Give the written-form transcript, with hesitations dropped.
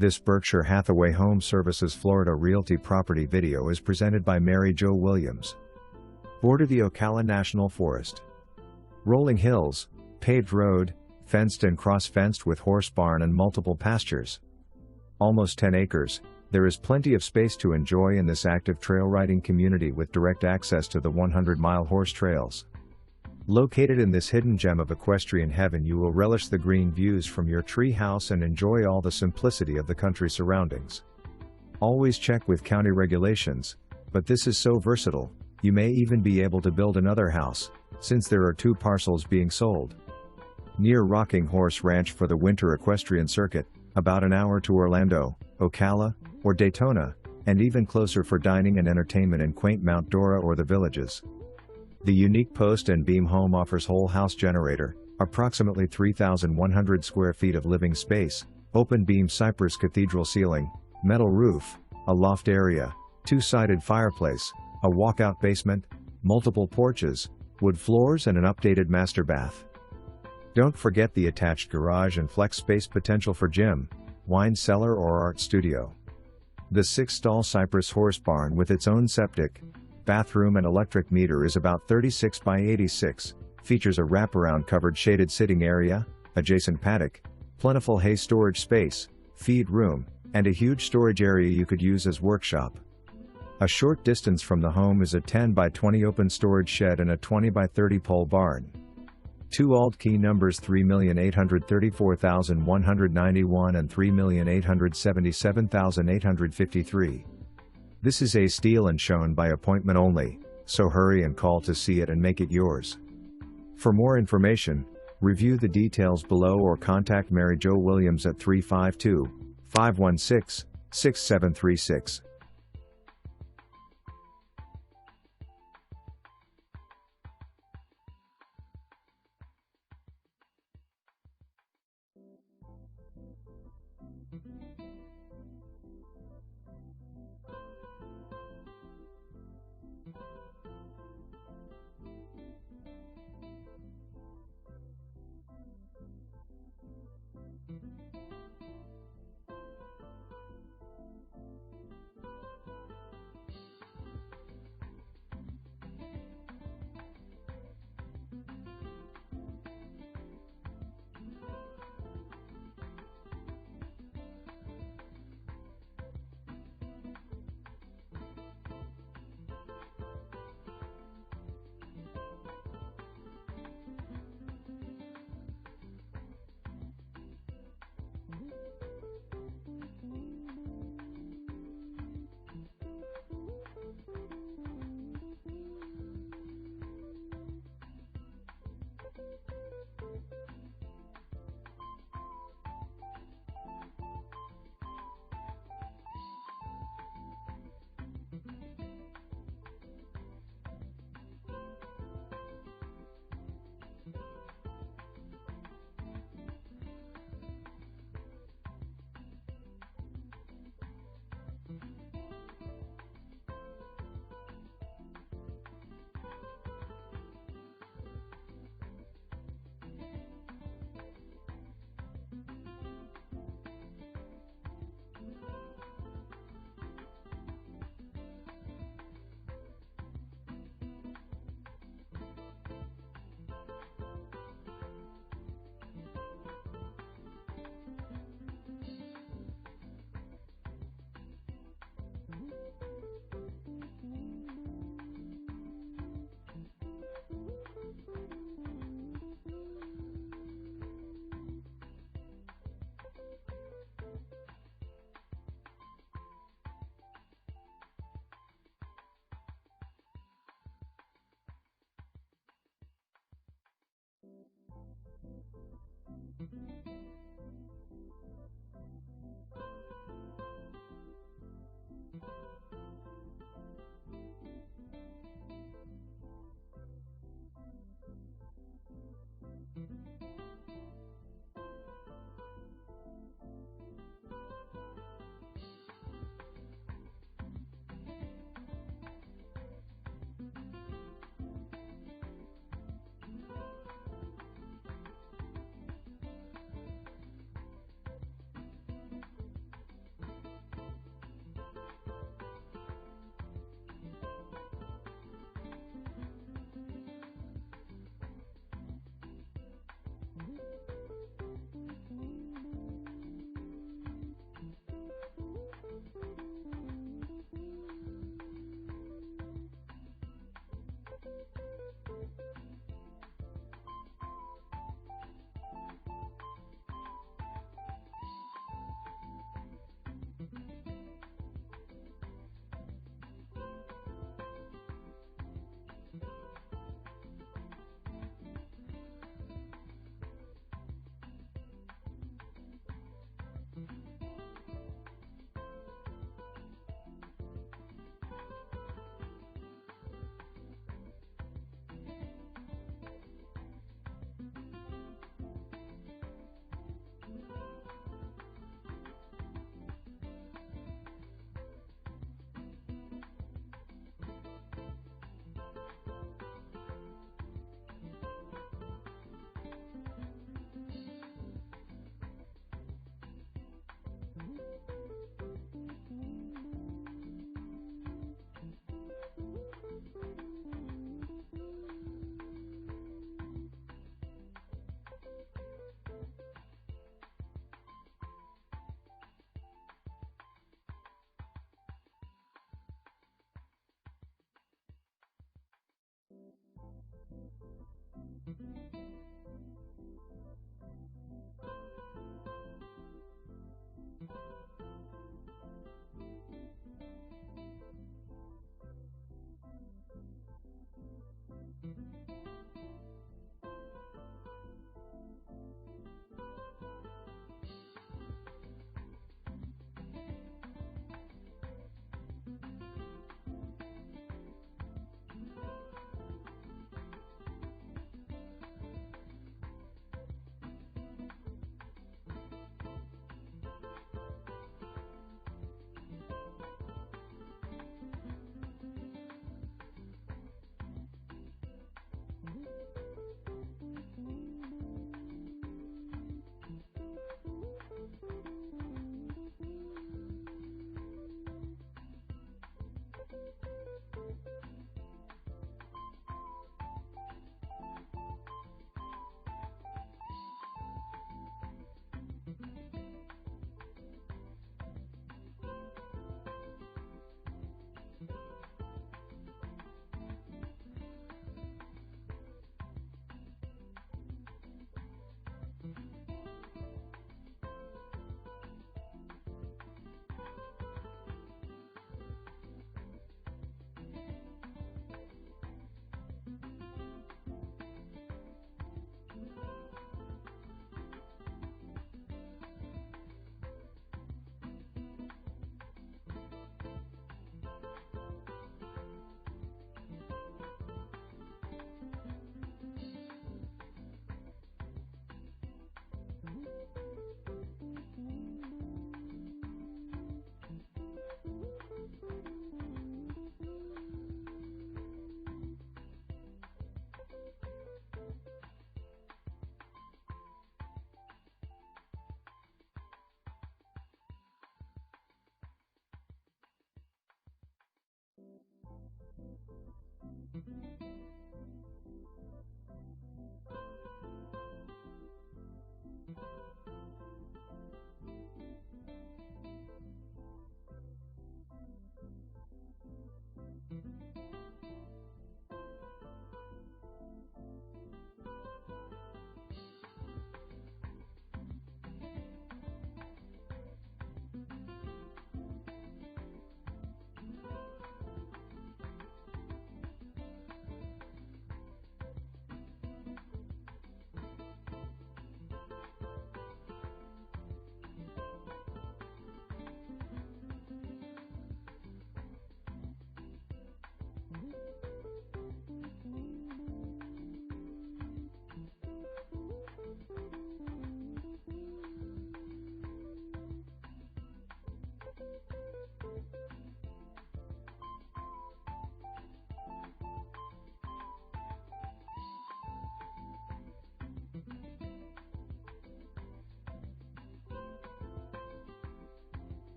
This Berkshire Hathaway HomeServices Florida Realty property video is presented by Mary Jo Williams. Border the OCALA National Forest. Rolling hills, paved road, fenced and cross-fenced with horse barn and multiple pastures. Almost 10 acres, there is plenty of space to enjoy in this active trail riding community with direct access to the 100-mile horse trails. Located in this hidden gem of equestrian heaven, you will relish the green views from your tree house and enjoy all the simplicity of the country surroundings. Always check with county regulations, but this is so versatile, you may even be able to build another house, since there are 2 parcels being sold. Near Rocking Horse Ranch for the Winter Equestrian Circuit, about an hour to Orlando, OCALA, or Daytona, and even closer for dining and entertainment in quaint Mount Dora or the Villages. The unique post and beam home offers whole house generator, approximately 3,100 square feet of living space, open beam cypress cathedral ceiling, metal roof, a loft area, 2-sided fireplace, a walkout basement, multiple porches, wood floors and an updated master bath. Don't forget the attached garage and flex space potential for gym, wine cellar or art studio. The 6-stall cypress horse barn with its own septic, bathroom and electric meter is about 36 by 86, features a wraparound covered shaded sitting area, adjacent paddock, plentiful hay storage space, feed room, and a huge storage area you could use as workshop. A short distance from the home is a 10 by 20 open storage shed and a 20 by 30 pole barn. 2 alt key numbers 3,834,191 and 3,877,853. This is a steal and shown by appointment only, so hurry and call to see it and make it yours. For more information, review the details below or contact Mary Jo Williams at 352-516-6736.